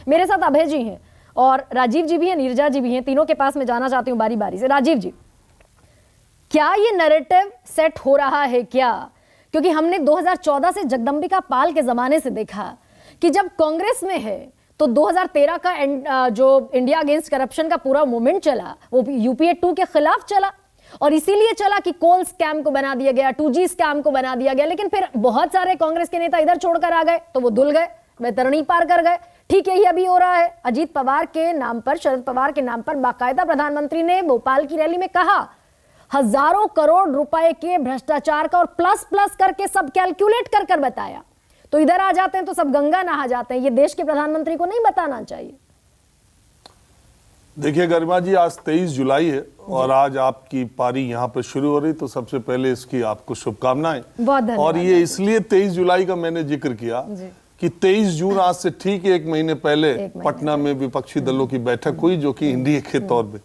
मेरे साथ अभय जी हैं और राजीव जी भी हैं, नीरजा जी भी हैं, तीनों के पास मैं जाना चाहती हूँ बारी बारी से। राजीव जी, क्या ये नैरेटिव सेट हो रहा है क्या? क्योंकि हमने 2014 से जगदंबिका पाल के जमाने से देखा कि जब कांग्रेस में है तो 2013 का जो इंडिया अगेंस्ट करप्शन का पूरा मूवमेंट चला वो यूपीए 2 के खिलाफ चला, और इसीलिए चला कि कोल स्कैम को बना दिया गया, 2G स्कैम को बना दिया गया। लेकिन फिर बहुत सारे कांग्रेस के नेता इधर छोड़कर आ गए तो वो धुल गए, बैतरणी पार कर गए। ठीक है, ये अभी हो रहा है। अजीत पवार के नाम पर, शरद पवार के नाम पर बाकायदा प्रधानमंत्री ने भोपाल की रैली में कहा हजारों करोड़ रुपए के भ्रष्टाचार का, और प्लस प्लस करके सब कैलकुलेट कर कर बताया। तो इधर आ जाते हैं तो सब गंगा नहा जाते हैं। ये देश के प्रधानमंत्री को नहीं बताना चाहिए। देखिए गरिमा जी, आज 23 जुलाई है और आज आपकी पारी यहाँ पर शुरू हो रही, तो सबसे पहले इसकी आपको शुभकामनाएं। बहुत धन्यवाद। और ये इसलिए 23 जुलाई का मैंने जिक्र किया कि 23 जून आज से ठीक एक महीने पहले पटना में विपक्षी दलों की बैठक हुई, जो कि एनडीए के तौर पे।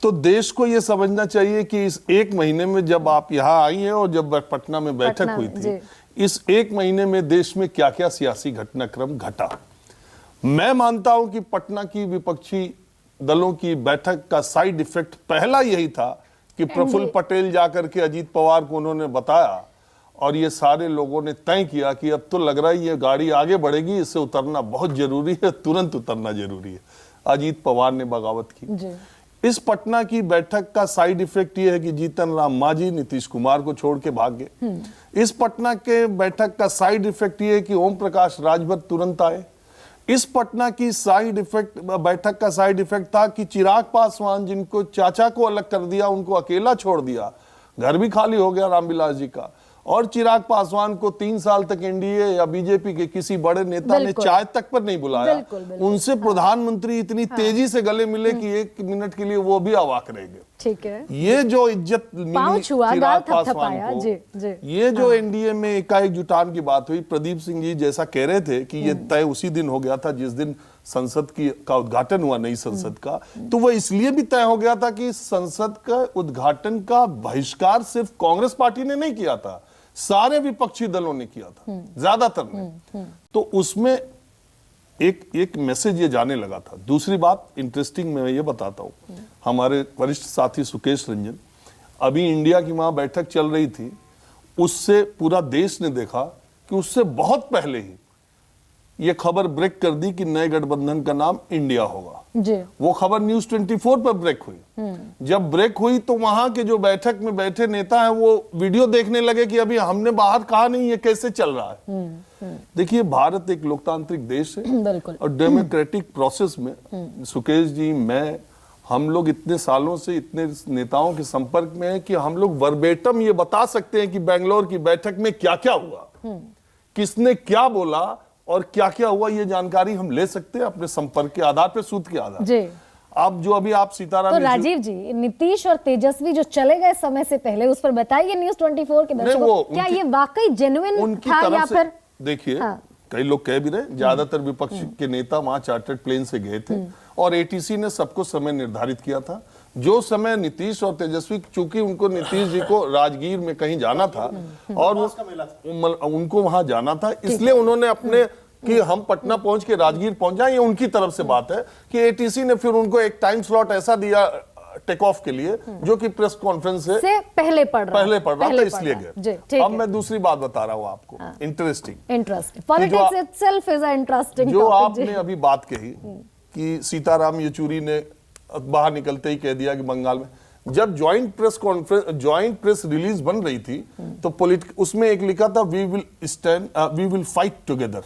तो देश को ये समझना चाहिए कि इस एक महीने में जब आप यहाँ आई हैं और जब पटना में बैठक हुई थी, इस एक महीने में देश में क्या क्या सियासी घटनाक्रम घटा। मैं मानता हूं कि पटना की विपक्षी दलों की बैठक का साइड इफेक्ट पहला यही था कि प्रफुल्ल पटेल जाकर के अजीत पवार को उन्होंने बताया, और ये सारे लोगों ने तय किया कि अब तो लग रहा है ये गाड़ी आगे बढ़ेगी, इससे उतरना बहुत जरूरी है, तुरंत उतरना जरूरी है। अजीत पवार ने बगावत की। इस पटना की बैठक का साइड इफेक्ट ये है कि जीतन राम मांझी नीतीश कुमार को छोड़ के भाग गए। इस पटना के बैठक का साइड इफेक्ट ये है कि ओम प्रकाश राजभर तुरंत आए। इस पटना की साइड इफेक्ट, बैठक का साइड इफेक्ट था कि चिराग पासवान, जिनको चाचा को अलग कर दिया, उनको अकेला छोड़ दिया, घर भी खाली हो गया रामविलास जी का, और चिराग पासवान को 3 साल तक एनडीए या बीजेपी के किसी बड़े नेता ने चाय तक पर नहीं बुलाया। उनसे प्रधानमंत्री इतनी तेजी से गले मिले कि 1 मिनट के लिए वो भी अवाक रह गए। ठीक है, ये जो इज्जत मिली चिराग पासवान को, ये जो एनडीए में एकाएक जुटान की बात हुई, प्रदीप सिंह जी जैसा कह रहे थे कि ये तय उसी दिन हो गया था जिस दिन संसद का उद्घाटन हुआ, नई संसद का। तो वो इसलिए भी तय हो गया था कि संसद का उद्घाटन का बहिष्कार सिर्फ कांग्रेस पार्टी ने नहीं किया था, सारे विपक्षी दलों ने किया था, ज्यादातर ने। तो उसमें एक मैसेज ये जाने लगा था। दूसरी बात इंटरेस्टिंग मैं ये बताता हूं, हमारे वरिष्ठ साथी सुकेश रंजन, अभी इंडिया की वहां बैठक चल रही थी, उससे पूरा देश ने देखा कि उससे बहुत पहले ही ये खबर ब्रेक कर दी कि नए गठबंधन का नाम इंडिया होगा जी। वो खबर न्यूज 24 पर ब्रेक हुई। जब ब्रेक हुई तो वहां के जो बैठक में बैठे नेता हैं वो वीडियो देखने लगे कि अभी हमने बाहर कहा नहीं, ये कैसे चल रहा है। देखिए, भारत एक लोकतांत्रिक देश है और डेमोक्रेटिक प्रोसेस में सुकेश जी, मैं, हम लोग इतने सालों से इतने नेताओं के संपर्क में है कि हम लोग वर्बेटम ये बता सकते हैं कि बेंगलोर की बैठक में क्या क्या हुआ, किसने क्या बोला और क्या क्या हुआ, ये जानकारी हम ले सकते हैं अपने संपर्क के आधार पे, सूत्र के आधार पे। अब जो अभी आप सीताराम, तो राजीव जी, नीतीश और तेजस्वी जो चले गए समय से पहले, उस पर बताइए न्यूज 24 के दर्शकों, क्या ये वाकई जेन्युइन था या फिर? देखिए, कई लोग कह भी रहे, ज्यादातर विपक्ष के नेता वहां चार्टर्ड प्लेन से गए थे और एटीसी ने सबको समय निर्धारित किया था। जो समय नीतीश और तेजस्वी, चूंकि उनको, नीतीश जी को राजगीर में कहीं जाना था और उनको वहां जाना था, इसलिए उन्होंने अपने कि हम पटना पहुंच के राजगीर पहुंच जाए, ये उनकी तरफ से बात है कि एटीसी ने फिर उनको एक टाइम स्लॉट ऐसा दिया टेक ऑफ के लिए जो कि प्रेस कॉन्फ्रेंस से पहले पढ़ रहा था, इसलिए गए। अब मैं दूसरी बात बता रहा हूं आपको, interesting politics itself is a interesting जो आपने अभी बात कही कि सीताराम येचुरी ने बाहर निकलते ही कह दिया कि बंगाल में, जब ज्वाइंट प्रेस रिलीज बन रही थी तो उसमें एक लिखा था वी विल फाइट टुगेदर।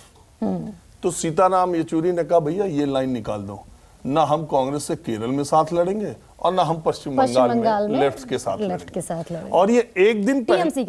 तो सीताराम येचुरी ने कहा भैया ये लाइन निकाल दो, ना हम कांग्रेस से केरल में साथ लड़ेंगे और ना हम पश्चिम बंगाल में लेफ्ट के साथ लड़ेंगे। और ये एक दिन टीएमसी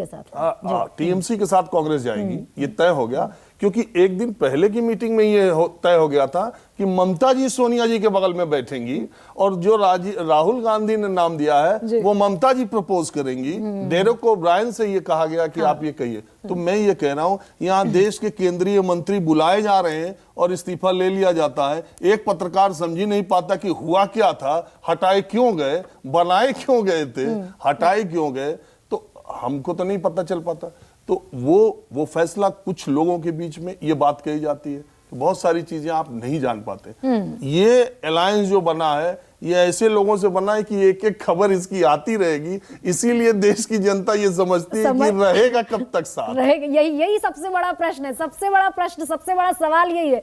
के साथ कांग्रेस जाएगी, ये तय हो गया, क्योंकि एक दिन पहले की मीटिंग में ये तय हो गया था कि ममता जी सोनिया जी के बगल में बैठेंगी और जो राहुल गांधी ने नाम दिया है वो ममता जी प्रपोज करेंगी। डेरेक ओब्रायन से ये कहा गया कि आप ये कहिए। तो मैं ये कह रहा हूं, यहाँ देश के केंद्रीय मंत्री बुलाए जा रहे हैं और इस्तीफा ले लिया जाता है। एक पत्रकार समझ ही नहीं पाता कि हुआ क्या था, हटाए क्यों गए, बनाए क्यों गए थे, हटाए क्यों गए, तो हमको तो नहीं पता चल पाता। तो वो फैसला कुछ लोगों के बीच में ये बात कही जाती है तो बहुत सारी चीजें आप नहीं जान पाते। ये अलायंस जो बना है ये ऐसे लोगों से बना है कि एक एक खबर इसकी आती रहेगी, इसीलिए देश की जनता ये समझती है कि रहेगा कब तक साथ रहेगा। यही सबसे बड़ा प्रश्न है, सबसे बड़ा प्रश्न, सबसे बड़ा सवाल यही है